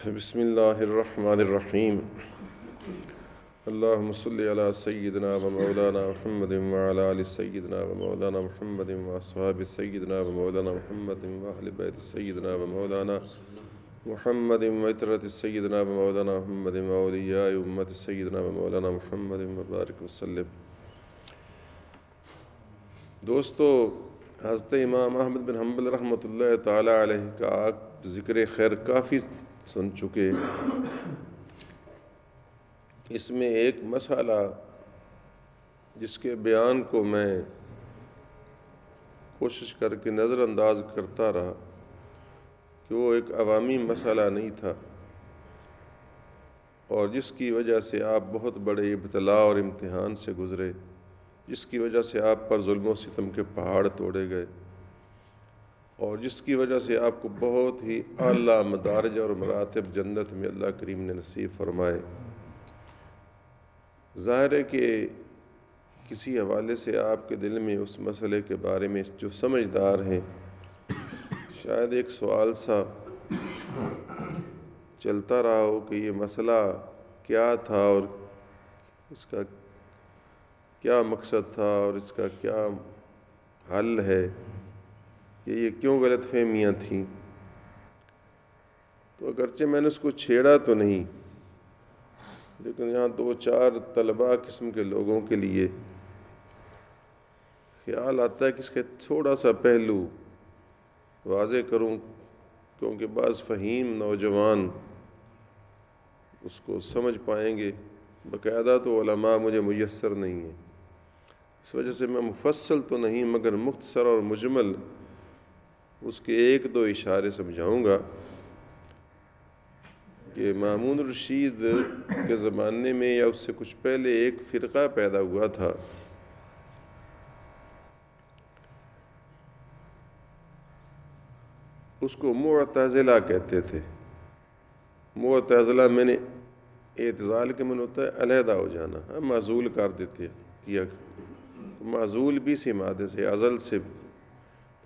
بسم اللہ الرحمن الرحیم اللہم صلی علی سیدنا و مولانا محمد وعلی آل سیدنا و مولانا محمد واصحاب سیدنا و مولانا محمد واہل بیت سیدنا و مولانا محمد وعترۃ سیدنا و مولانا محمد واولیاء امت سیدنا و مولانا محمد وبارک وسلم۔ دوستو، حضرت امام احمد بن حنبل رحمۃ اللہ تعالی علیہ کا ذکر خیر کافی سن چکے۔ اس میں ایک مسئلہ جس کے بیان کو میں کوشش کر کے نظر انداز کرتا رہا کہ وہ ایک عوامی مسئلہ نہیں تھا، اور جس کی وجہ سے آپ بہت بڑے ابتلاء اور امتحان سے گزرے، جس کی وجہ سے آپ پر ظلم و ستم کے پہاڑ توڑے گئے، اور جس کی وجہ سے آپ کو بہت ہی اعلیٰ مدارج اور مراتب جنت میں اللہ کریم نے نصیب فرمائے۔ ظاہر ہے کہ کسی حوالے سے آپ کے دل میں اس مسئلے کے بارے میں جو سمجھدار ہیں، شاید ایک سوال سا چلتا رہا ہو کہ یہ مسئلہ کیا تھا اور اس کا کیا مقصد تھا اور اس کا کیا حل ہے، کہ یہ کیوں غلط فہمیاں تھیں۔ تو اگرچہ میں نے اس کو چھیڑا تو نہیں، لیکن یہاں دو چار طلباء قسم کے لوگوں کے لیے خیال آتا ہے کہ اس کے تھوڑا سا پہلو واضح کروں، کیونکہ بعض فہیم نوجوان اس کو سمجھ پائیں گے۔ باقاعدہ تو علماء مجھے میسر نہیں ہیں، اس وجہ سے میں مفصل تو نہیں مگر مختصر اور مجمل اس کے ایک دو اشارے سمجھاؤں گا کہ مامون الرشید کے زمانے میں یا اس سے کچھ پہلے ایک فرقہ پیدا ہوا تھا، اس کو معتزلہ کہتے تھے۔ معتزلہ میں نے اعتزال کے من ہوتا ہے علیحدہ ہو جانا، ہم معزول کر دیتے کیا، معزول بھی سی مادے سے ازل سے،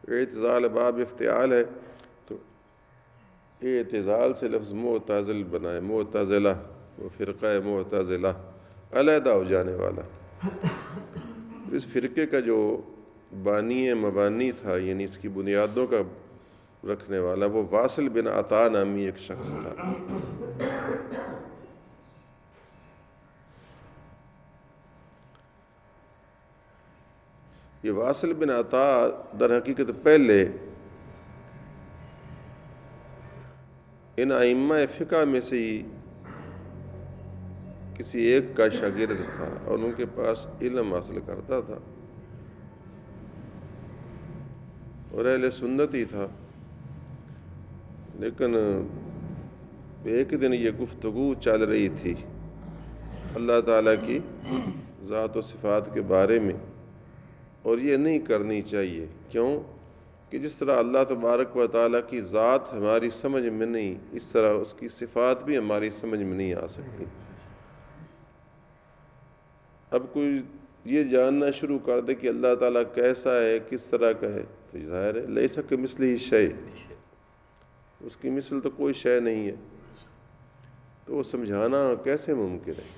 اعتزال باب افتعال ہے تو اعتزال سے لفظ معتزل بنائے، معتزلہ وہ فرقہ معتزلہ، علیحدہ ہو جانے والا۔ اس فرقے کا جو بانی مبانی تھا، یعنی اس کی بنیادوں کا رکھنے والا، وہ واصل بن عطا نامی ایک شخص تھا۔ یہ واصل بن عطا در حقیقت پہلے ان ائمہ فقہ میں سے ہی کسی ایک کا شاگرد تھا اور ان کے پاس علم حاصل کرتا تھا اور اہل سنت ہی تھا۔ لیکن ایک دن یہ گفتگو چل رہی تھی اللہ تعالیٰ کی ذات و صفات کے بارے میں، اور یہ نہیں کرنی چاہیے۔ کیوں کہ جس طرح اللہ تبارک و تعالیٰ کی ذات ہماری سمجھ میں نہیں، اس طرح اس کی صفات بھی ہماری سمجھ میں نہیں آ سکتی۔ اب کوئی یہ جاننا شروع کر دے کہ اللہ تعالیٰ کیسا ہے، کس طرح کا ہے، تو ظاہر ہے لیس کمثلہ شیء، اس کی مثل تو کوئی شے نہیں ہے، تو وہ سمجھانا کیسے ممکن ہے؟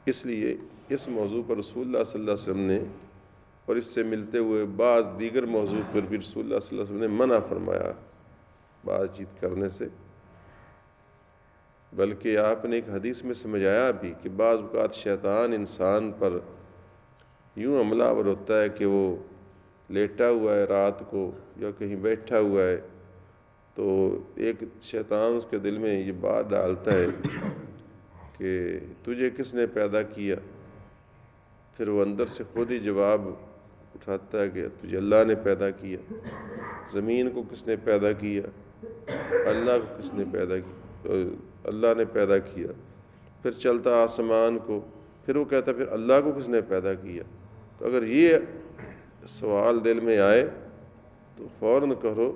اس لیے اس موضوع پر رسول اللہ صلی اللہ علیہ وسلم نے، اور اس سے ملتے ہوئے بعض دیگر موضوع پر بھی رسول اللہ صلی اللہ علیہ وسلم نے منع فرمایا بات چیت کرنے سے، بلکہ آپ نے ایک حدیث میں سمجھایا بھی کہ بعض اوقات شیطان انسان پر یوں حملہ آور ہوتا ہے کہ وہ لیٹا ہوا ہے رات کو یا کہیں بیٹھا ہوا ہے، تو ایک شیطان اس کے دل میں یہ بات ڈالتا ہے کہ تجھے کس نے پیدا کیا؟ پھر وہ اندر سے خود ہی جواب اٹھاتا ہے کہ تجھے اللہ نے پیدا کیا۔ زمین کو کس نے پیدا کیا؟ اللہ کو کس نے پیدا کیا؟ اللہ نے پیدا کیا۔ پھر چلتا آسمان کو، پھر وہ کہتا پھر اللہ کو کس نے پیدا کیا؟ تو اگر یہ سوال دل میں آئے تو فوراً کہو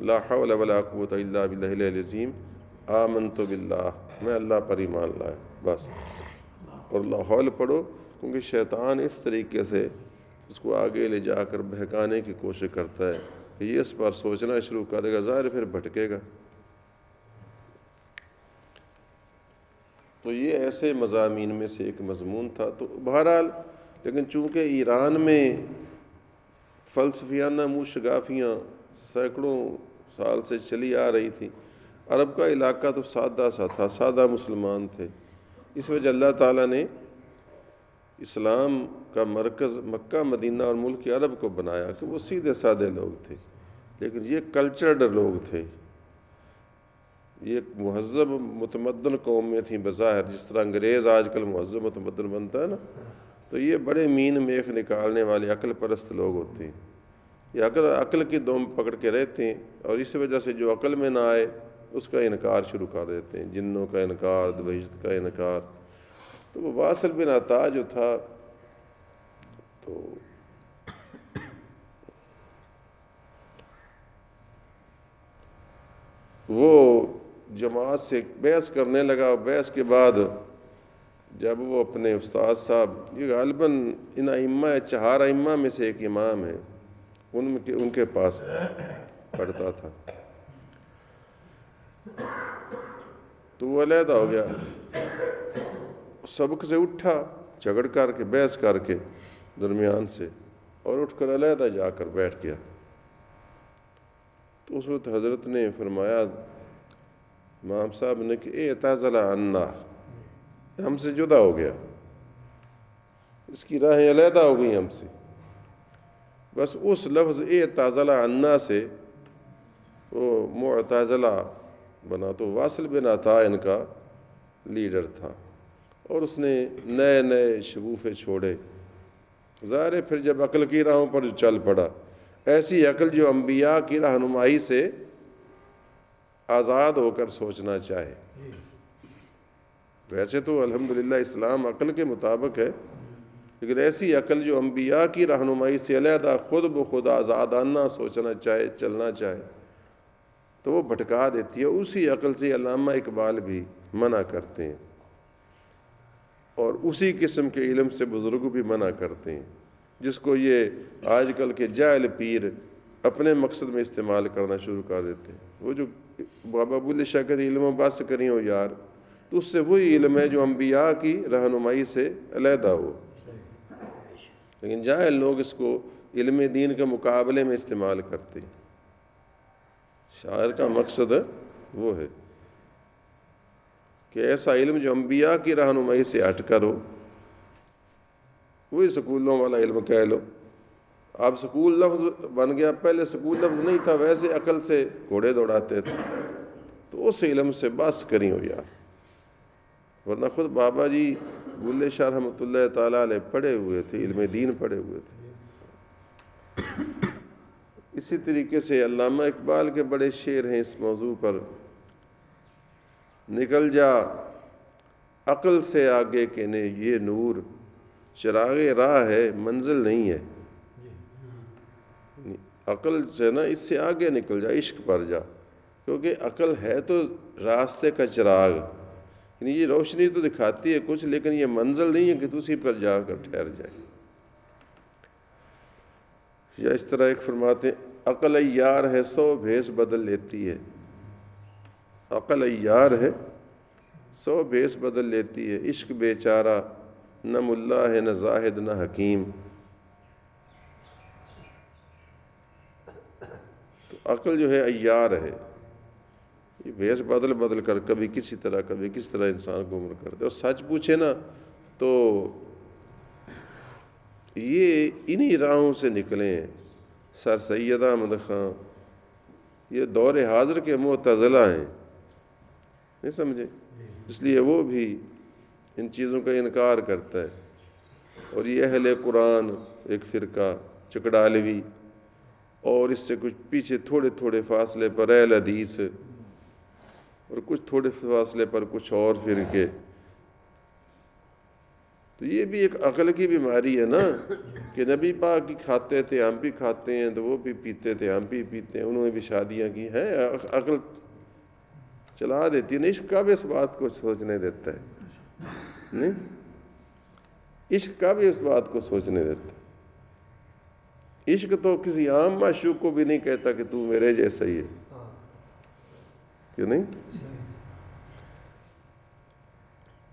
لا حول ولا قوت الا باللہ العلی العظیم، آمنت باللہ، میں اللہ پر ایمان لایا، بس۔ اور لا حول پڑھو، کیونکہ شیطان اس طریقے سے اس کو آگے لے جا کر بہکانے کی کوشش کرتا ہے کہ یہ اس پر سوچنا شروع کر دے گا، ظاہر پھر بھٹکے گا۔ تو یہ ایسے مضامین میں سے ایک مضمون تھا۔ تو بہرحال لیکن چونکہ ایران میں فلسفیانہ موشگافیاں سینکڑوں سال سے چلی آ رہی تھیں، عرب کا علاقہ تو سادہ سا تھا، سادہ مسلمان تھے، اس وجہ اللہ تعالیٰ نے اسلام کا مرکز مکہ مدینہ اور ملک عرب کو بنایا کہ وہ سیدھے سادے لوگ تھے، لیکن یہ کلچرڈ لوگ تھے، یہ ایک مہذب متمدن قوم میں تھیں بظاہر، جس طرح انگریز آج کل مہذب متمدن بنتا ہے نا، تو یہ بڑے مین میخ نکالنے والے عقل پرست لوگ ہوتے ہیں، یہ عقل کی دوم پکڑ کے رہتے ہیں، اور اس وجہ سے جو عقل میں نہ آئے اس کا انکار شروع کر دیتے ہیں، جنوں کا انکار، بہشت کا انکار۔ تو وہ واصل بن عطا جو تھا تو وہ جماعت سے بحث کرنے لگا، بحث کے بعد جب وہ اپنے استاد صاحب، یہ غالباً ان ائمہ چہار ائمہ میں سے ایک امام ہے، ان کے پاس پڑھتا تھا، تو وہ علیحدہ ہو گیا، سبق سے اٹھا جھگڑ کر کے، بحث کر کے درمیان سے، اور اٹھ کر علیحدہ جا کر بیٹھ گیا۔ تو اس وقت حضرت نے فرمایا، امام صاحب نے، کہ اعتزل عنا، ہم سے جدا ہو گیا، اس کی راہیں علیحدہ ہو گئی ہم سے۔ بس اس لفظ اعتزل عنا سے وہ معتزلہ بنا، تو واصل بن عطا ان کا لیڈر تھا، اور اس نے نئے نئے شگوفے چھوڑے، ظاہر ہے پھر جب عقل کی راہوں پر چل پڑا، ایسی عقل جو انبیاء کی رہنمائی سے آزاد ہو کر سوچنا چاہے۔ ویسے تو الحمدللہ اسلام عقل کے مطابق ہے، لیکن ایسی عقل جو انبیاء کی رہنمائی سے علیحدہ خود بخود آزادانہ سوچنا چاہے، چلنا چاہے، تو وہ بھٹکا دیتی ہے۔ اسی عقل سے علامہ اقبال بھی منع کرتے ہیں، اور اسی قسم کے علم سے بزرگ بھی منع کرتے ہیں، جس کو یہ آج کل کے جاہل پیر اپنے مقصد میں استعمال کرنا شروع کر دیتے ہیں۔ وہ جو بابا بلے شاہ کہتے علم و بات سے کریں ہو یار، تو اس سے وہی علم ہے جو انبیاء کی رہنمائی سے علیحدہ ہو، لیکن جاہل لوگ اس کو علم دین کے مقابلے میں استعمال کرتے ہیں۔ شاعر کا مقصد وہ ہے کہ ایسا علم جو انبیاء کی رہنمائی سے ہٹ کر ہو، وہی سکولوں والا علم کہہ لو۔ اب سکول لفظ بن گیا، پہلے سکول لفظ نہیں تھا، ویسے عقل سے گھوڑے دوڑاتے تھے، تو اس علم سے بس کریں ہو یار، ورنہ خود بابا جی بلے شاہ رحمۃ اللہ تعالیٰ علیہ پڑھے ہوئے تھے، علم دین پڑھے ہوئے تھے۔ اسی طریقے سے علامہ اقبال کے بڑے شعر ہیں اس موضوع پر، نکل جا عقل سے آگے کے نے یہ نور، چراغ راہ ہے منزل نہیں ہے۔ عقل سے نا اس سے آگے نکل جا، عشق پر جا، کیونکہ عقل ہے تو راستے کا چراغ، یعنی یہ روشنی تو دکھاتی ہے کچھ، لیکن یہ منزل نہیں ہے کہ تو اسی پر جا کر ٹھہر جائے۔ یا اس طرح ایک فرماتے ہیں، عقل عیار ہے 100 بھیس بدل لیتی ہے، عقل عیار ہے 100 بھیس بدل لیتی ہے، عشق بیچارہ نہ ملا ہے نہ زاہد نہ حکیم۔ تو عقل جو ہے عیار ہے، یہ بھیس بدل بدل کر کبھی کسی طرح انسان کو گمراہ کرتے، اور سچ پوچھے نا تو یہ انہی راہوں سے نکلے ہیں۔ سر سید احمد خان یہ دور حاضر کے معتزلہ ہیں، نہیں سمجھے، اس لیے وہ بھی ان چیزوں کا انکار کرتا ہے۔ اور یہ اہل قرآن ایک فرقہ چکڑالوی، اور اس سے کچھ پیچھے تھوڑے تھوڑے فاصلے پر اہل حدیث، اور کچھ تھوڑے فاصلے پر کچھ اور فرقے۔ تو یہ بھی ایک عقل کی بیماری ہے نا، کہ نبی پاک کی کھاتے تھے ہم بھی کھاتے ہیں، تو وہ بھی پیتے تھے ہم بھی پیتے ہیں، انہوں نے بھی شادیاں کی ہیں، عقل چلا دیتی ہے۔ نہیں، عشق کب اس بات کو سوچنے دیتا ہے، نہیں، عشق کب اس بات کو سوچنے دیتا ہے۔ عشق تو کسی عام معشوق کو بھی نہیں کہتا کہ تو میرے جیسا ہی ہے، کیوں نہیں؟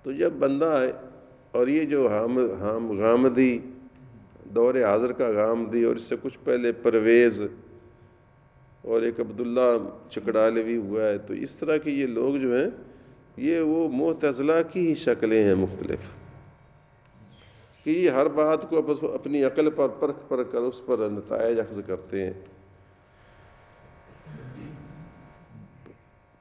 تو جب بندہ ہے اور یہ جو غامدی دور حاضر کا غامدی اور اس سے کچھ پہلے پرویز اور ایک عبداللہ چکڑالوی ہوا ہے، تو اس طرح کے یہ لوگ جو ہیں یہ وہ معتزلہ کی ہی شکلیں ہیں مختلف، کہ یہ ہر بات کو اپنی عقل پر پرکھ کر اس پر نتائج اخذ کرتے ہیں۔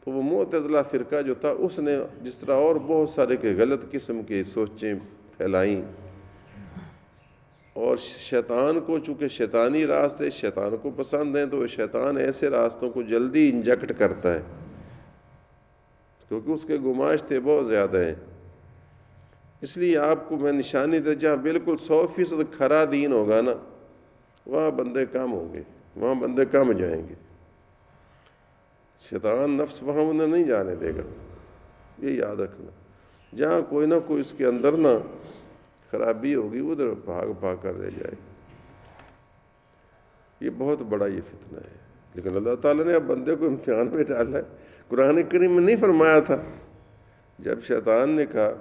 تو وہ معتزلہ فرقہ جو تھا اس نے جس طرح اور بہت سارے کے غلط قسم کے سوچیں پھیلائیں، اور شیطان کو چونکہ شیطانی راستے شیطان کو پسند ہیں تو وہ شیطان ایسے راستوں کو جلدی انجیکٹ کرتا ہے، کیونکہ اس کے گماشتے بہت زیادہ ہیں۔ اس لیے آپ کو میں نشانی دے، جہاں بالکل 100% کھرا دین ہوگا نا، وہاں بندے کم ہوں گے، وہاں بندے کم جائیں گے۔ شیطان نفس وہاں انہیں نہیں جانے دے گا، یہ یاد رکھنا۔ جہاں کوئی نہ کوئی اس کے اندر نہ خرابی ہوگی ادھر بھاگ کر لے جائے گا۔ یہ بہت بڑا یہ فتنہ ہے، لیکن اللہ تعالیٰ نے اب بندے کو امتحان میں ڈالا ہے۔ قرآن کریم میں نہیں فرمایا تھا جب شیطان نے کہا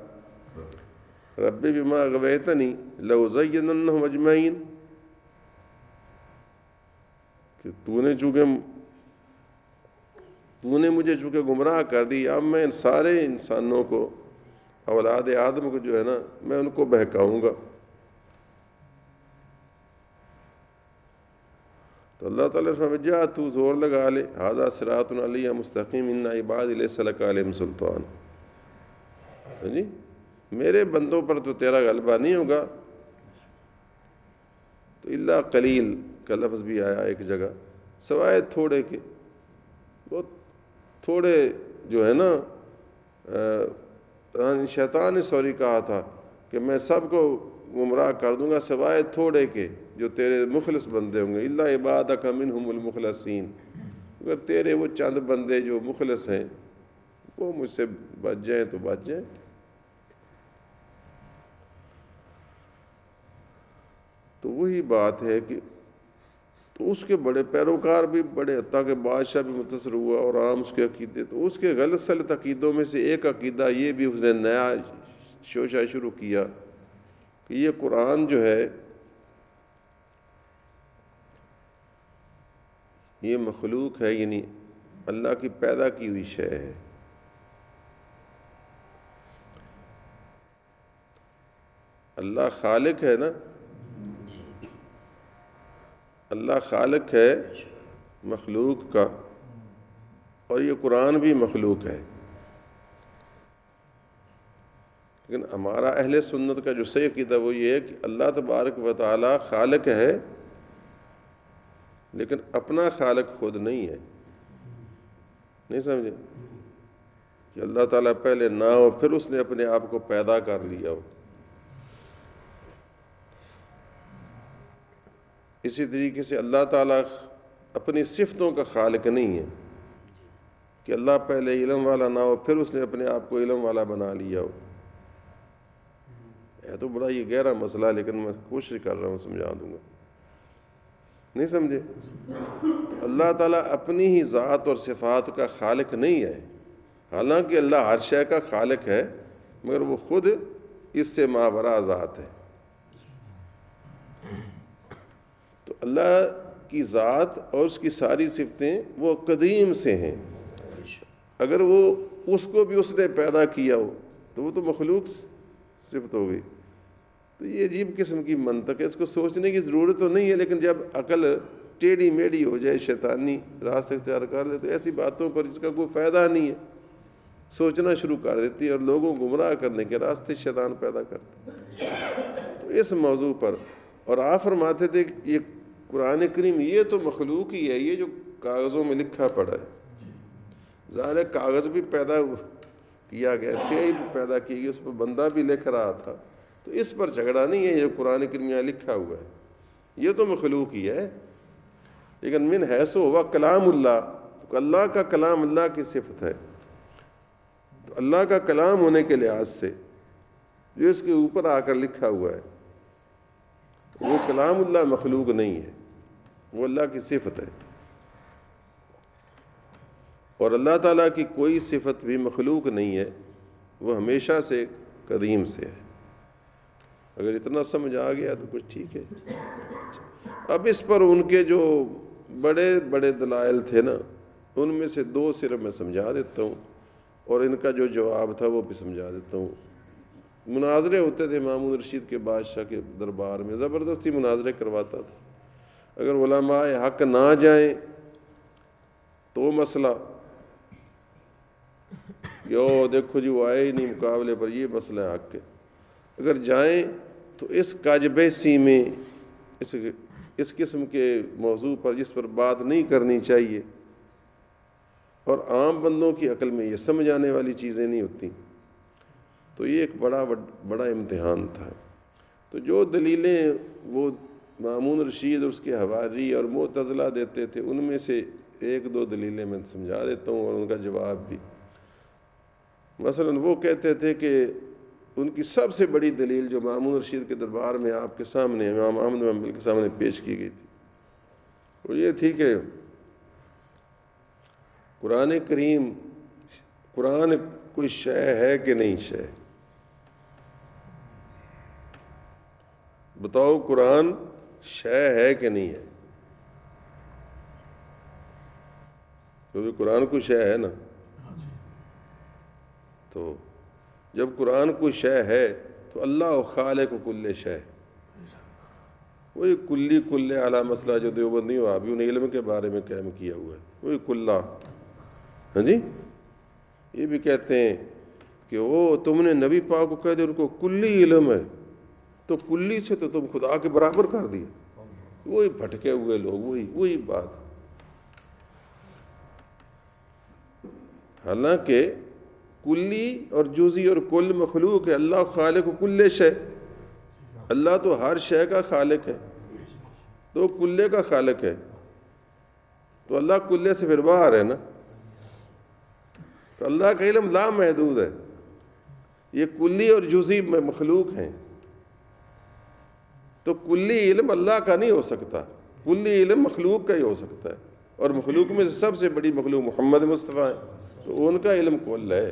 رب بما اغویتنی لأزیننہم اجمعین، کہ تو نے مجھے چونکہ گمراہ کر دی، اب میں سارے انسانوں کو، اولاد آدم کو جو ہے نا، میں ان کو بہکاؤں گا۔ تو اللہ تعالیٰ نے فرمایا جا تو زور لگا لے، ھذا صراط علیہ مستقیم ان عبادی لیس لک علیہم سلطان۔ جی میرے بندوں پر تو تیرا غلبہ نہیں ہوگا، تو الا قلیل کا لفظ بھی آیا ایک جگہ، سوائے تھوڑے کے، بہت تھوڑے جو ہے نا، شیطان نے کہا تھا کہ میں سب کو گمراہ کر دوں گا سوائے تھوڑے کے جو تیرے مخلص بندے ہوں گے، الا عبادک منہم المخلصین، اگر تیرے وہ چند بندے جو مخلص ہیں وہ مجھ سے بچ جائیں تو بچ جائیں۔ تو وہی بات ہے کہ تو اس کے بڑے پیروکار بھی بڑے، حتیٰ کہ بادشاہ بھی متاثر ہوا اور عام اس کے عقیدے، تو اس کے غلط سلط عقیدوں میں سے ایک عقیدہ یہ بھی اس نے نیا شوشہ شروع کیا کہ یہ قرآن جو ہے یہ مخلوق ہے، یعنی اللہ کی پیدا کی ہوئی شے ہے۔ اللہ خالق ہے نا، اللہ خالق ہے مخلوق کا، اور یہ قرآن بھی مخلوق ہے، لیکن ہمارا اہل سنت کا جو صحیح عقیدہ وہ یہ ہے کہ اللہ تبارک و تعالی خالق ہے، لیکن اپنا خالق خود نہیں ہے۔ نہیں سمجھے کہ اللہ تعالیٰ پہلے نہ ہو پھر اس نے اپنے آپ کو پیدا کر لیا ہو۔ اسی طریقے سے اللہ تعالیٰ اپنی صفتوں کا خالق نہیں ہے کہ اللہ پہلے علم والا نہ ہو پھر اس نے اپنے آپ کو علم والا بنا لیا ہو۔ ہے تو بڑا یہ گہرا مسئلہ، لیکن میں کوشش کر رہا ہوں سمجھا دوں گا۔ نہیں سمجھے؟ اللہ تعالیٰ اپنی ہی ذات اور صفات کا خالق نہیں ہے، حالانکہ اللہ ہر شے کا خالق ہے، مگر وہ خود اس سے ماوراء ذات ہے۔ تو اللہ کی ذات اور اس کی ساری صفتیں وہ قدیم سے ہیں، اگر وہ اس کو بھی اس نے پیدا کیا ہو تو وہ تو مخلوق صفت ہو گئی۔ تو یہ عجیب قسم کی منطق ہے، اس کو سوچنے کی ضرورت تو نہیں ہے، لیکن جب عقل ٹیڑھی میڑھی ہو جائے، شیطانی راستہ اختیار کر لے، تو ایسی باتوں پر جس کا کوئی فائدہ نہیں ہے سوچنا شروع کر دیتی ہے، اور لوگوں کو گمراہ کرنے کے راستے شیطان پیدا کرتا ہے۔ تو اس موضوع پر اور آپ فرماتے تھے کہ یہ قرآن کریم یہ تو مخلوق ہی ہے، یہ جو کاغذوں میں لکھا پڑا ہے، ظاہر کاغذ بھی پیدا کیا گیا، سیاہی بھی پیدا کی گئی، اس پر بندہ بھی لکھ رہا تھا، تو اس پر جھگڑا نہیں ہے۔ یہ قرآن کریم میں لکھا ہوا ہے یہ تو مخلوق ہی ہے، لیکن من حیث ہوا کلام اللہ، تو اللہ کا کلام اللہ کی صفت ہے، تو اللہ کا کلام ہونے کے لحاظ سے جو اس کے اوپر آ کر لکھا ہوا ہے وہ کلام اللہ مخلوق نہیں ہے، وہ اللہ کی صفت ہے، اور اللہ تعالیٰ کی کوئی صفت بھی مخلوق نہیں ہے، وہ ہمیشہ سے قدیم سے ہے. اگر اتنا سمجھ آ گیا تو کچھ ٹھیک ہے. اب اس پر ان کے جو بڑے بڑے دلائل تھے نا، ان میں سے 2 صرف میں سمجھا دیتا ہوں، اور ان کا جو جواب تھا وہ بھی سمجھا دیتا ہوں. مناظرے ہوتے تھے مامون رشید کے بادشاہ کے دربار میں، زبردستی مناظرے کرواتا تھا. اگر علماء حق نہ جائیں تو مسئلہ کہ دیکھو جی وہ آئے ہی نہیں مقابلے پر، یہ مسئلہ ہے حق کے. اگر جائیں تو اس کاجبیسی میں اس قسم کے موضوع پر جس پر بات نہیں کرنی چاہیے، اور عام بندوں کی عقل میں یہ سمجھ آنے والی چیزیں نہیں ہوتی، تو یہ ایک بڑا امتحان تھا. تو جو دلیلیں وہ مامون رشید اور اس کے حواری اور معتزلہ دیتے تھے، ان میں سے 1-2 دلیلیں میں سمجھا دیتا ہوں، اور ان کا جواب بھی. مثلا وہ کہتے تھے کہ ان کی سب سے بڑی دلیل جو مامون رشید کے دربار میں آپ کے سامنے امام احمد بن حنبل کے سامنے پیش کی گئی تھی، وہ یہ تھی کہ قرآن کریم، قرآن کوئی شے ہے کہ نہیں شے؟ بتاؤ قرآن شے ہے کہ نہیں ہے؟ کیونکہ قرآن کوئی شے ہے نا. تو جب قرآن کوئی شے ہے تو اللہ خالق کل شے، وہی کلی کل اعلیٰ مسئلہ جو دیوبندی وہابیوں نے علم کے بارے میں قائم کیا ہوا ہے، وہی کلّہ. ہاں جی، یہ بھی کہتے ہیں کہ وہ تم نے نبی پاک کو کہہ دیا ان کو کلی علم ہے، تو کلی سے تو تم خدا کے برابر کر دیا. وہی بھٹکے ہوئے لوگ، وہی بات. حالانکہ کلی اور جزئی اور کل مخلوق ہے. اللہ خالق کل شے، اللہ تو ہر شے کا خالق ہے، تو کلے کا خالق ہے، تو اللہ کلے سے پھر باہر ہے نا. تو اللہ کا علم لا محدود ہے. یہ کلی اور جزئی میں مخلوق ہیں، تو کلی علم اللہ کا نہیں ہو سکتا، کلی علم مخلوق کا ہی ہو سکتا ہے. اور مخلوق میں سے سب سے بڑی مخلوق محمد مصطفیٰ ہے، تو ان کا علم کل ہے.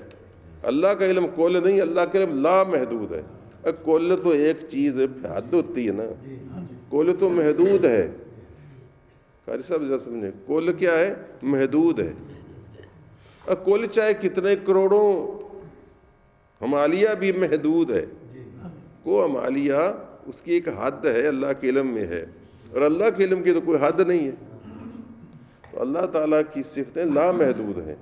اللہ کا علم کل نہیں، اللہ کا علم لا محدود ہے. کل تو ایک چیز ہے، حد ہوتی ہے نا، کل تو محدود ہے. قاری صاحب ذرا سمجھیں، کل کیا ہے؟ محدود ہے. کل چاہے کتنے کروڑوں ہمالیہ بھی محدود ہے. کو ہمالیہ اس کی ایک حد ہے، اللہ کے علم میں ہے، اور اللہ کے علم کی تو کوئی حد نہیں ہے. تو اللہ تعالیٰ کی صفتیں لا محدود ہیں.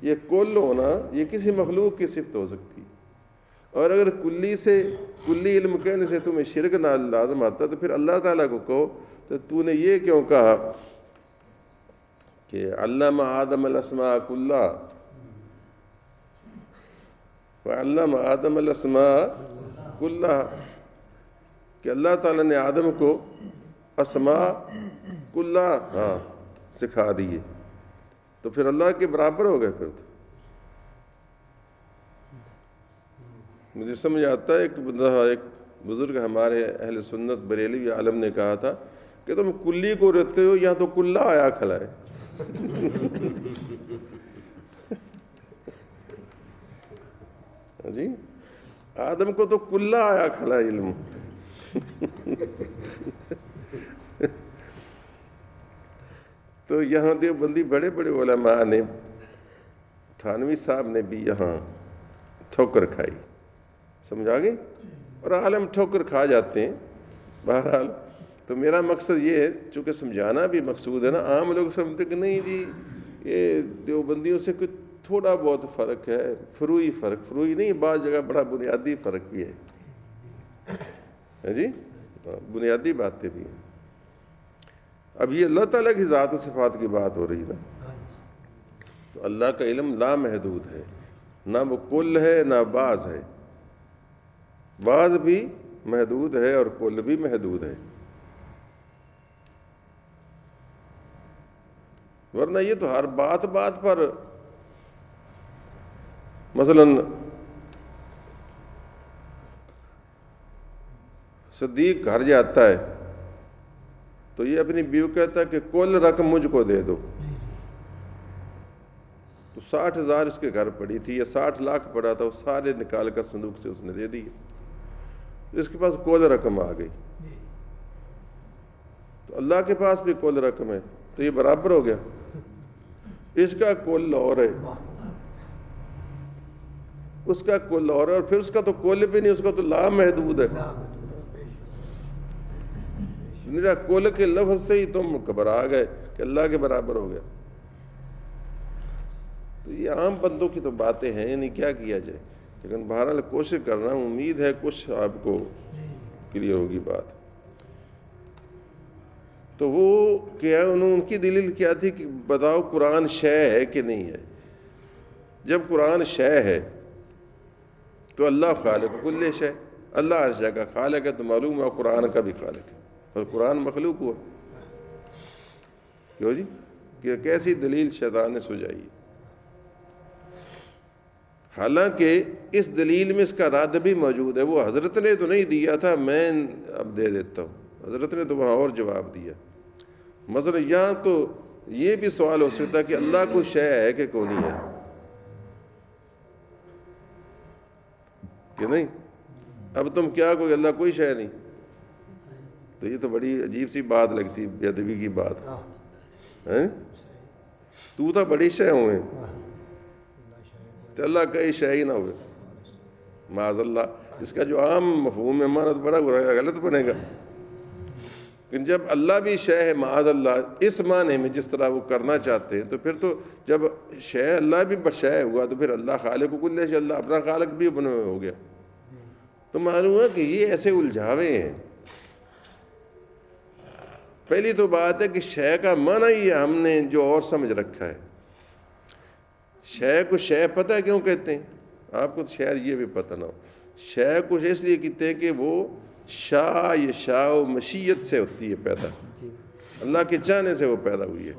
یہ کل ہونا یہ کسی مخلوق کی صفت ہو سکتی. اور اگر کلی سے کلی علم کہنے سے تمہیں شرک نہ لازم آتا تو پھر اللہ تعالیٰ کو کہو تو نے یہ کیوں کہا کہ علم آدم الاسماء کلھا، وعلم آدم الاسماء کلھا، کہ اللہ تعالیٰ نے آدم کو اسماء کلھا سکھا دیے، تو پھر اللہ کے برابر ہو گئے. پھر تو مجھے سمجھ آتا ہے، ایک بزرگ ہمارے اہل سنت بریلوی عالم نے کہا تھا کہ تم کلی کو رہتے ہو، یہاں تو کلّہ آیا کھلا ہے. جی، آدم کو تو کلّہ آیا کھلا ہے علم. تو یہاں دیوبندی بڑے بڑے علماء نے، تھانوی صاحب نے بھی یہاں ٹھوکر کھائی. سمجھا گئی؟ اور عالم ٹھوکر کھا جاتے ہیں. بہرحال تو میرا مقصد یہ ہے، چونکہ سمجھانا بھی مقصود ہے نا. عام لوگ سمجھتے کہ نہیں جی یہ دیوبندیوں سے کچھ تھوڑا بہت فرق ہے، فروعی فرق، فروعی نہیں، بعض جگہ بڑا بنیادی فرق بھی ہے جی، بنیادی باتیں بھی ہیں. اب یہ اللہ تعالیٰ کی ذات و صفات کی بات ہو رہی ہے نا. تو اللہ کا علم لا محدود ہے، نہ وہ کل ہے نہ بعض ہے. بعض بھی محدود ہے اور کل بھی محدود ہے. ورنہ یہ تو ہر بات پر مثلا صدیق گھر جاتا ہے تو یہ اپنی بیوی کہتا ہے کہ کل رقم مجھ کو دے دو. تو 60,000 اس کے گھر پڑی تھی یا 60 لاکھ پڑا تھا، وہ سارے نکال کر صندوق سے اس نے دے دیے. اس کے پاس کل رقم آ گئی. تو اللہ کے پاس بھی کل رقم ہے، تو یہ برابر ہو گیا. اس کا کل اور ہے، اس کا کل اور ہے، اور پھر اس کا تو کل بھی نہیں، اس کا تو لا محدود ہے. میرا کل کے لفظ سے ہی تم گھبرا گئے کہ اللہ کے برابر ہو گیا. تو یہ عام بندوں کی تو باتیں ہیں نہیں، کیا کیا جائے. لیکن بہرحال کوشش کرنا، امید ہے کچھ آپ کو کلیئر ہوگی بات. تو وہ کیا ان کی دلیل کیا تھی کہ بتاؤ قرآن شے ہے کہ نہیں ہے. جب قرآن شے ہے تو اللہ خالق کل شے، اللہ ہر شے کا خالق ہے، تو معلوم ہے قرآن کا بھی خالق ہے، اور قرآن مخلوق ہوا. کیوں جی؟ کہ کیسی دلیل شیطان نے سجائی ہے. حالانکہ اس دلیل میں اس کا رد بھی موجود ہے. وہ حضرت نے تو نہیں دیا تھا، میں اب دے دیتا ہوں. حضرت نے تو وہاں اور جواب دیا. مثلا یہاں تو یہ بھی سوال ہو سکتا ہے کہ اللہ کو شے ہے کہ کوئی نہیں ہے، کہ نہیں. اب تم کیا کوئی اللہ کوئی شے نہیں، تو یہ تو بڑی عجیب سی بات لگتی، بے ادبی کی بات ہے. تو بڑی شے ہوئے تو اللہ کئی شے ہی نہ ہوئے، معاذ اللہ. اس کا جو عام مفہوم ہے مانا تو بڑا غلط بنے گا. لیکن جب اللہ بھی شے ہے معاذ اللہ اس معنی میں جس طرح وہ کرنا چاہتے ہیں، تو پھر تو جب شے اللہ بھی شے ہوا تو پھر اللہ خالق کو کل شے، اللہ اپنا خالق بھی بنے ہوئے ہو گیا. تو معلوم ہے کہ یہ ایسے الجھاوے ہیں. پہلی تو بات ہے کہ شے کا معنی ہی ہم نے جو اور سمجھ رکھا ہے. شے کو شے پتہ ہے کیوں کہتے ہیں؟ آپ کو شاید یہ بھی پتہ نہ ہو. شے کچھ اس لیے کہتے ہیں کہ وہ شاء یشاء مشیت سے ہوتی ہے پیدا، اللہ کے چاہنے سے وہ پیدا ہوئی ہے.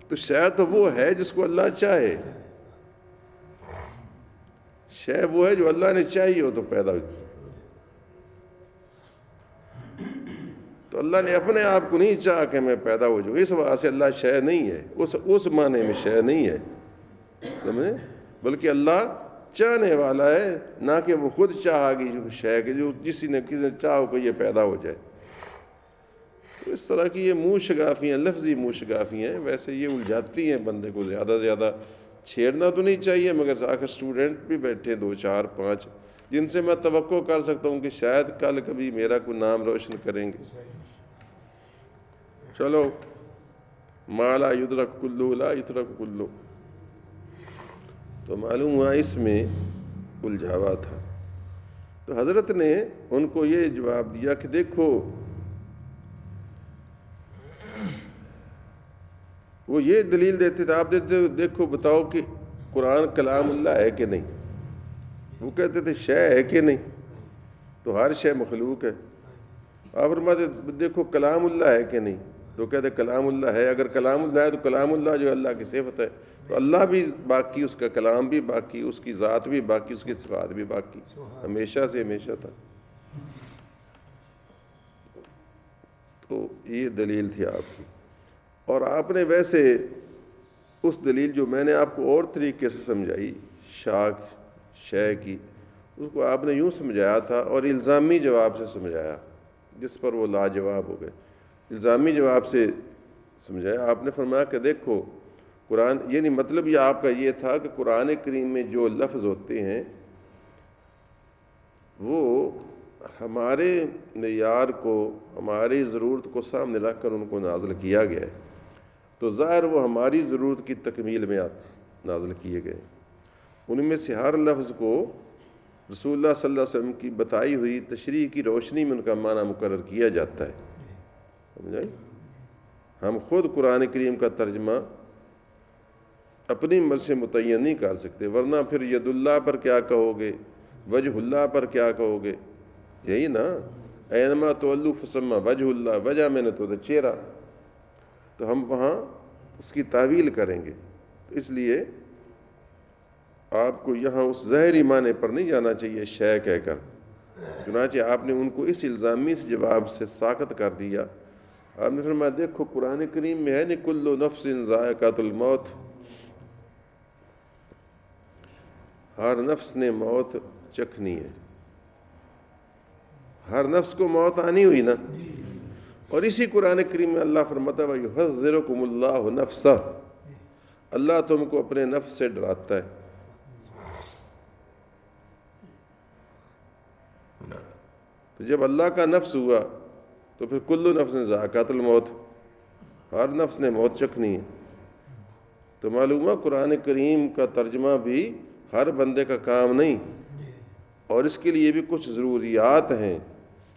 تو شے تو وہ ہے جس کو اللہ چاہے، شے وہ ہے جو اللہ نے چاہیے ہو تو پیدا ہوئی. تو اللہ نے اپنے آپ کو نہیں چاہا کہ میں پیدا ہو جاؤں، اس وجہ سے اللہ شے نہیں ہے، اس معنی میں شے نہیں ہے، سمجھے. بلکہ اللہ چاہنے والا ہے، نہ کہ وہ خود چاہا کہ جو شے کہ جو کسی نے چاہو کہ یہ پیدا ہو جائے. تو اس طرح کی یہ منہ شگافیاں، لفظی منہ شگافیاں ہیں. ویسے یہ الجھاتی ہیں بندے کو، زیادہ سے زیادہ چھیڑنا تو نہیں چاہیے، مگر آخر اسٹوڈنٹ بھی بیٹھے 2 4 5 جن سے میں توقع کر سکتا ہوں کہ شاید کل کبھی میرا کوئی نام روشن کریں گے. چلو ما لا یدرک کلو لا یترک کلو. تو معلوم ہوا اس میں الجھاوا تھا. تو حضرت نے ان کو یہ جواب دیا کہ دیکھو، وہ یہ دلیل دیتے تھے، آپ دیتے دیکھو بتاؤ کہ قرآن کلام اللہ ہے کہ نہیں. وہ کہتے تھے شے ہے کہ نہیں، تو ہر شے مخلوق ہے. آپ فرماتے دیکھو کلام اللہ ہے کہ نہیں، تو کہتے کلام اللہ ہے. اگر کلام اللہ ہے تو کلام اللہ جو اللہ کی صفت ہے، تو اللہ بھی باقی، اس کا کلام بھی باقی، اس کی ذات بھی باقی، اس کی صفات بھی باقی، ہمیشہ سے ہمیشہ تھا. تو یہ دلیل تھی آپ کی. اور آپ نے ویسے اس دلیل جو میں نے آپ کو اور طریقے سے سمجھائی شے کی، اس کو آپ نے یوں سمجھایا تھا اور الزامی جواب سے سمجھایا، جس پر وہ لاجواب ہو گئے. الزامی جواب سے سمجھایا. آپ نے فرمایا کہ دیکھو قرآن، یعنی مطلب یہ آپ کا یہ تھا کہ قرآن کریم میں جو لفظ ہوتے ہیں وہ ہمارے معیار کو، ہماری ضرورت کو سامنے رکھ کر ان کو نازل کیا گیا ہے. تو ظاہر وہ ہماری ضرورت کی تکمیل میں نازل کیے گئے. ان میں سے ہر لفظ کو رسول اللہ صلی اللہ علیہ وسلم کی بتائی ہوئی تشریح کی روشنی میں ان کا معنی مقرر کیا جاتا ہے. سمجھائی؟ ہم خود قرآن کریم کا ترجمہ اپنی مرض سے متعین نہیں کر سکتے، ورنہ پھر ید اللہ پر کیا کہو گے، وجہ اللہ پر کیا کہو گے. یہی نا، اینما تولوا فثم وجہ اللہ، وجہ میں نے تو چہرہ، تو ہم وہاں اس کی تعویل کریں گے. اس لیے آپ کو یہاں اس ظاہری معنی پر نہیں جانا چاہیے شے کہہ کر. چنانچہ آپ نے ان کو اس الزامی سے جواب سے ساکت کر دیا. آپ نے فرمایا دیکھو قرآن کریم میں ہے نہیں کل نفس ذائقۃ الموت، ہر نفس نے موت چکھنی ہے، ہر نفس کو موت آنی ہوئی نا. اور اسی قرآن کریم میں اللہ فرماتا ہے وَيُحَذِّرُكُمُ اللَّهُ نَفْسَهُ، اللہ تم کو اپنے نفس سے ڈراتا ہے. تو جب اللہ کا نفس ہوا تو پھر کل نفس ذائقۃ الموت، ہر نفس نے موت چکھنی ہے. تو معلوم ہوا قرآن کریم کا ترجمہ بھی ہر بندے کا کام نہیں، اور اس کے لیے بھی کچھ ضروریات ہیں.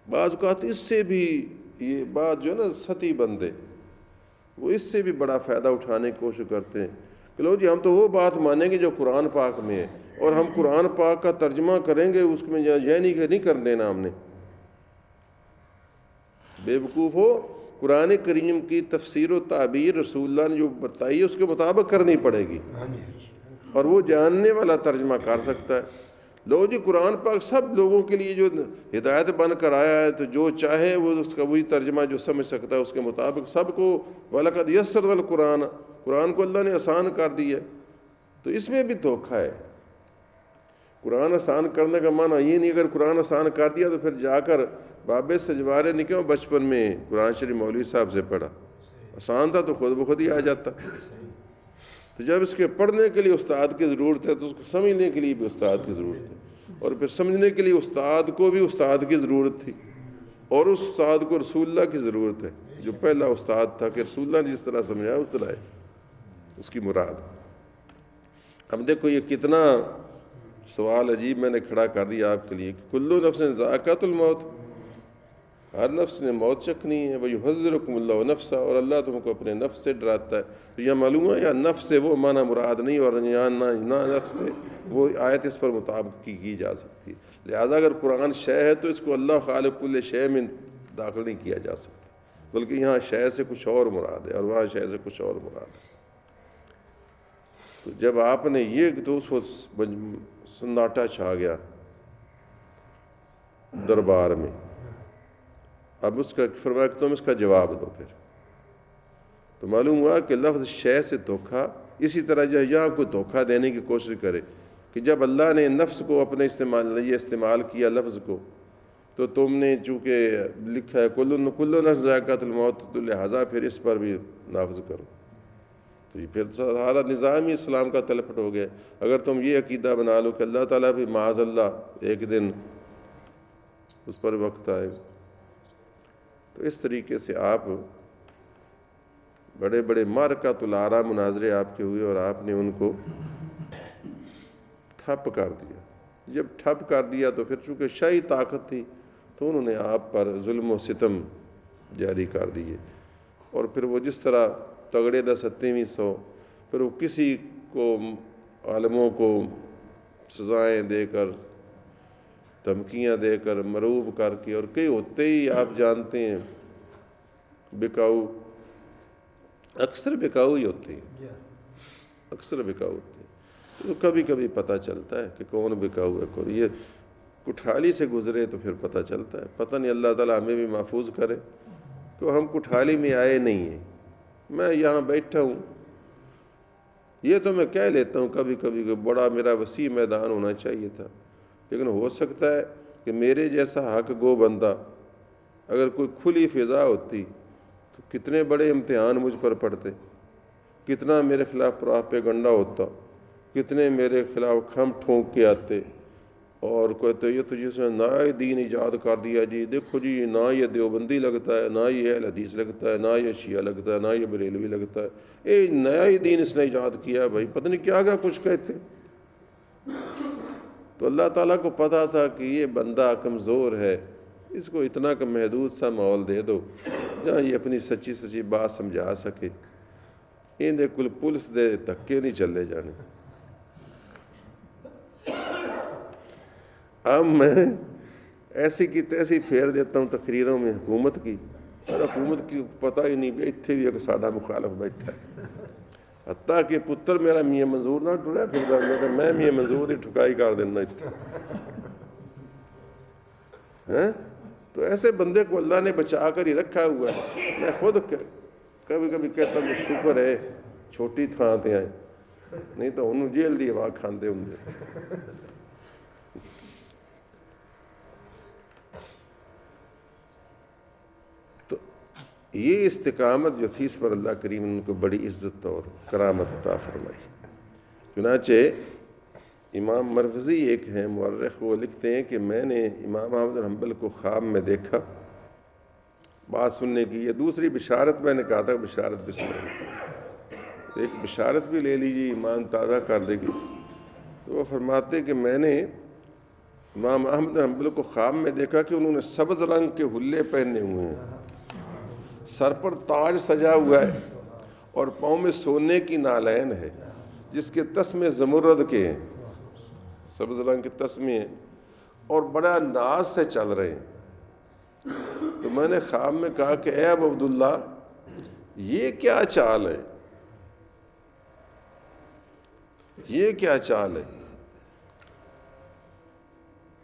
بعض اوقات اس سے بھی یہ بات جو ہے نا سطحی بندے وہ اس سے بھی بڑا فائدہ اٹھانے کی کوشش کرتے ہیں کہ لو جی ہم تو وہ بات مانیں گے جو قرآن پاک میں ہے، اور ہم قرآن پاک کا ترجمہ کریں گے اس میں یہ نہیں کر دینا ہم نے. بے وقوف ہو، قرآن کریم کی تفسیر و تعبیر رسول اللہ نے جو بتائی ہے اس کے مطابق کرنی پڑے گی، اور وہ جاننے والا ترجمہ کر سکتا ہے. لو جی قرآن پاک سب لوگوں کے لیے جو ہدایت بن کر آیا ہے، تو جو چاہے وہ اس کا وہی ترجمہ جو سمجھ سکتا ہے اس کے مطابق سب کو. وَلَقَدْ يَسَّرْنَا الْقُرْآنَ، قرآن کو اللہ نے آسان کر دیا. تو اس میں بھی دھوکہ ہے. قرآن آسان کرنے کا معنی یہ نہیں اگر قرآن آسان کر دیا تو پھر جا کر بابے سجوارے نہیں کیوں بچپن میں قرآن شریف مولوی صاحب سے پڑھا، آسان تھا تو خود بخود ہی آ جاتا. تو جب اس کے پڑھنے کے لیے استاد کی ضرورت ہے تو اس کو سمجھنے کے لیے بھی استاد کی ضرورت ہے، اور پھر سمجھنے کے لیے استاد کو بھی استاد کی ضرورت تھی، اور اس استاد کو رسول اللہ کی ضرورت ہے جو پہلا استاد تھا کہ رسول اللہ نے جس طرح سمجھایا اس طرح ہے اس کی مراد. اب دیکھو یہ کتنا سوال عجیب میں نے کھڑا کر دیا آپ کے لیے کہ کلو نفس ذائقۃ الموت، ہر نفس نے موت چکھنی ہے. وَيُحَذِّرُكُمُ اللَّهُ نَفْسَ، اور اللہ تم کو اپنے نفس سے ڈراتا ہے. تو یہ معلوم ہے یا نفس سے وہ معنی مراد نہیں، اور نہ نفس سے وہ آیت اس پر مطابق کی جا سکتی. لہذا اگر قرآن شے ہے تو اس کو اللہ خالق کل شے میں داخل نہیں کیا جا سکتا، بلکہ یہاں شے سے کچھ اور مراد ہے اور وہاں شے سے کچھ اور مراد ہے. تو جب آپ نے یہ تو اس وقت سناٹا چھا گیا دربار میں. اب اس کا فرمایا کہ تم اس کا جواب دو. پھر تو معلوم ہوا کہ لفظ شے سے دھوکہ، اسی طرح یہاں کوئی دھوکہ دینے کی کوشش کرے کہ جب اللہ نے نفس کو اپنے استعمال کیا لفظ کو، تو تم نے چونکہ لکھا ہے کل نفس ذائقۃ الموت، تو لہٰذا پھر اس پر بھی نافذ کرو. تو یہ پھر سارا نظام ہی اسلام کا تلپٹ ہو گیا. اگر تم یہ عقیدہ بنا لو کہ اللہ تعالیٰ بھی معاذ اللہ ایک دن اس پر وقت آئے گا، تو اس طریقے سے آپ بڑے بڑے معرکۃ الآراء مناظرے آپ کے ہوئے اور آپ نے ان کو ٹھپ کر دیا. جب ٹھپ کر دیا تو پھر چونکہ شاہی طاقت تھی تو انہوں نے آپ پر ظلم و ستم جاری کر دیے. اور پھر وہ جس طرح تگڑے دا 27 سو، پھر وہ کسی کو عالموں کو سزائیں دے کر، دھمکیاں دے کر، مروب کر کے، اور کئی ہوتے ہی آپ جانتے ہیں بکاؤ، اکثر بکاؤ ہی ہوتے ہیں، اکثر بکاؤ ہوتے ہیں. تو کبھی کبھی پتہ چلتا ہے کہ کون بکاؤ ہے، کون یہ کٹھالی سے گزرے تو پھر پتہ چلتا ہے. پتہ نہیں اللہ تعالیٰ ہمیں بھی محفوظ کرے کہ ہم کٹھالی میں آئے نہیں ہیں. میں یہاں بیٹھا ہوں، یہ تو میں کہہ لیتا ہوں کبھی کبھی کہ بڑا میرا وسیع میدان ہونا چاہیے تھا، لیکن ہو سکتا ہے کہ میرے جیسا حق گو بندہ اگر کوئی کھلی فضا ہوتی تو کتنے بڑے امتحان مجھ پر پڑتے، کتنا میرے خلاف پروپیگنڈا ہوتا، کتنے میرے خلاف کھم ٹھونک کے آتے اور کہتے یہ تو جس نے نیا دین ایجاد کر دیا جی، دیکھو جی نہ یہ دیوبندی لگتا ہے، نہ یہ اہل حدیث لگتا ہے، نہ یہ شیعہ لگتا ہے، نہ یہ بریلوی لگتا ہے، اے نیا ہی دین اس نے ایجاد کیا ہے. بھائی پتہ نہیں کیا کچھ کہتے. تو اللہ تعالیٰ کو پتہ تھا کہ یہ بندہ کمزور ہے، اس کو اتنا کا محدود سا ماحول دے دو جہاں یہ اپنی سچی سچی بات سمجھا سکے. ان دے کل پولیس دے دھکے نہیں چلے جانے. اب میں ایسی کی تیسی پھیر دیتا ہوں تقریروں میں حکومت کی، اور حکومت کی پتہ ہی نہیں بھی اتنے بھی ایک ساڈا مخالف بیٹھا ہے. حتیٰ کہ پتر میرا میاں منظور نہ ٹریا پھر میں میاں منظور ہی ٹھکائی کر دینا اتنے. تو ایسے بندے کو اللہ نے بچا کر ہی رکھا ہوا ہے. میں خود کبھی کبھی کہتا ہوں شکر ہے چھوٹی تھان تے آئے. نہیں تو انہوں جیل دی ہوا کھاندے ہوں گے۔ تو یہ استقامت جو تھی اس پر اللہ کریم نے ان کو بڑی عزت اور کرامت عطا فرمائی۔ چنانچہ امام مرغزی ایک ہیں مورخ، وہ لکھتے ہیں کہ میں نے امام احمد بن حنبل کو خواب میں دیکھا، بات سننے کی یہ دوسری بشارت میں نے کہا تھا، بشارت بھی سنیں، ایک بشارت بھی لے لیجیے ایمان تازہ کر دے گی۔ تو وہ فرماتے کہ میں نے امام احمد بن حنبل کو خواب میں دیکھا کہ انہوں نے سبز رنگ کے حلے پہنے ہوئے ہیں، سر پر تاج سجا ہوا ہے، اور پاؤں میں سونے کی نالین ہے جس کے تسمے زمرد کے ہیں، سبز رنگ کے تسمے ہیں، اور بڑا ناز سے چل رہے ہیں۔ تو میں نے خواب میں کہا کہ اے ابو عبداللہ یہ کیا چال ہے، یہ کیا چال ہے؟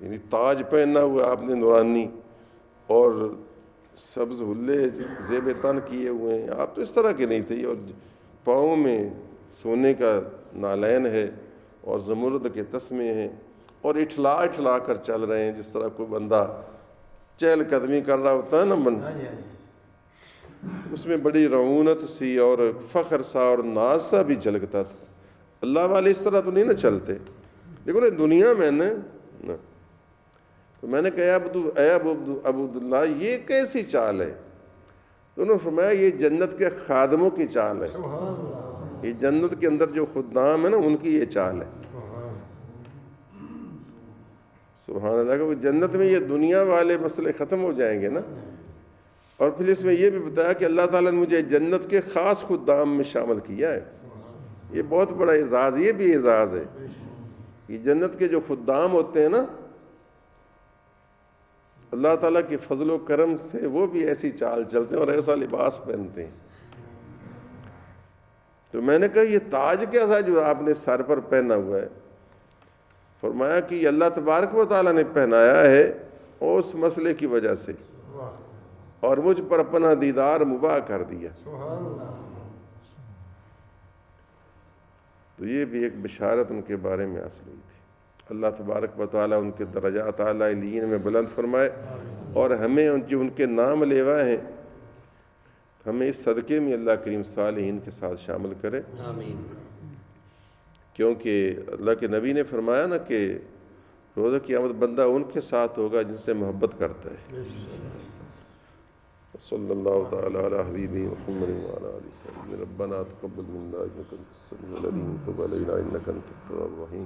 یعنی تاج پہنا ہوا آپ نے نورانی، اور سبز حلے زیب تن کیے ہوئے ہیں، آپ تو اس طرح کے نہیں تھے، اور پاؤں میں سونے کا نالین ہے اور زمرد کے تسمے ہیں، اور اٹھلا کر چل رہے ہیں جس طرح کوئی بندہ چہل قدمی کر رہا ہوتا ہے نا، اس میں بڑی رعونت سی اور فخر سا اور ناز سا بھی جھلکتا تھا۔ اللہ والے اس طرح تو نہیں نہ چلتے، لیکن دنیا میں نے تو میں نے کہا اے ابو عبداللہ یہ کیسی چال ہے؟ تو انہوں نے فرمایا یہ جنت کے خادموں کی چال ہے، یہ جنت کے اندر جو خدام ہے نا ان کی یہ چال ہے۔ سبحان اللہ، کہ جنت میں یہ دنیا والے مسئلے ختم ہو جائیں گے نا۔ اور پھر اس میں یہ بھی بتایا کہ اللہ تعالیٰ نے مجھے جنت کے خاص خدام میں شامل کیا ہے، یہ بہت بڑا اعزاز، یہ بھی اعزاز ہے۔ یہ جنت کے جو خدام ہوتے ہیں نا، اللہ تعالیٰ کے فضل و کرم سے وہ بھی ایسی چال چلتے ہیں اور ایسا لباس پہنتے ہیں۔ تو میں نے کہا یہ تاج کیسا جو آپ نے سر پر پہنا ہوا ہے؟ فرمایا کہ یہ اللہ تبارک و تعالیٰ نے پہنایا ہے اس مسئلے کی وجہ سے، اور مجھ پر اپنا دیدار مباح کر دیا۔ تو یہ بھی ایک بشارت ان کے بارے میں حاصل ہوئی تھی۔ اللہ تبارک و تعالیٰ ان کے درجات اعلیٰ علیین میں بلند فرمائے، اور ہمیں جو ان کے نام لیوا ہیں ہمیں اس صدقے میں اللہ کریم صالحین کے ساتھ شامل کرے، آمین۔ کیونکہ اللہ کے نبی نے فرمایا نا کہ روزہ قیامت بندہ ان کے ساتھ ہوگا جن سے محبت کرتا ہے۔ صلی اللہ تعالی علی حبیبی محمد وعلی آلہ وصحبہ۔ ربنا تقبل منا انک انت السمیع العلیم وتب علینا انک انت التواب الرحیم۔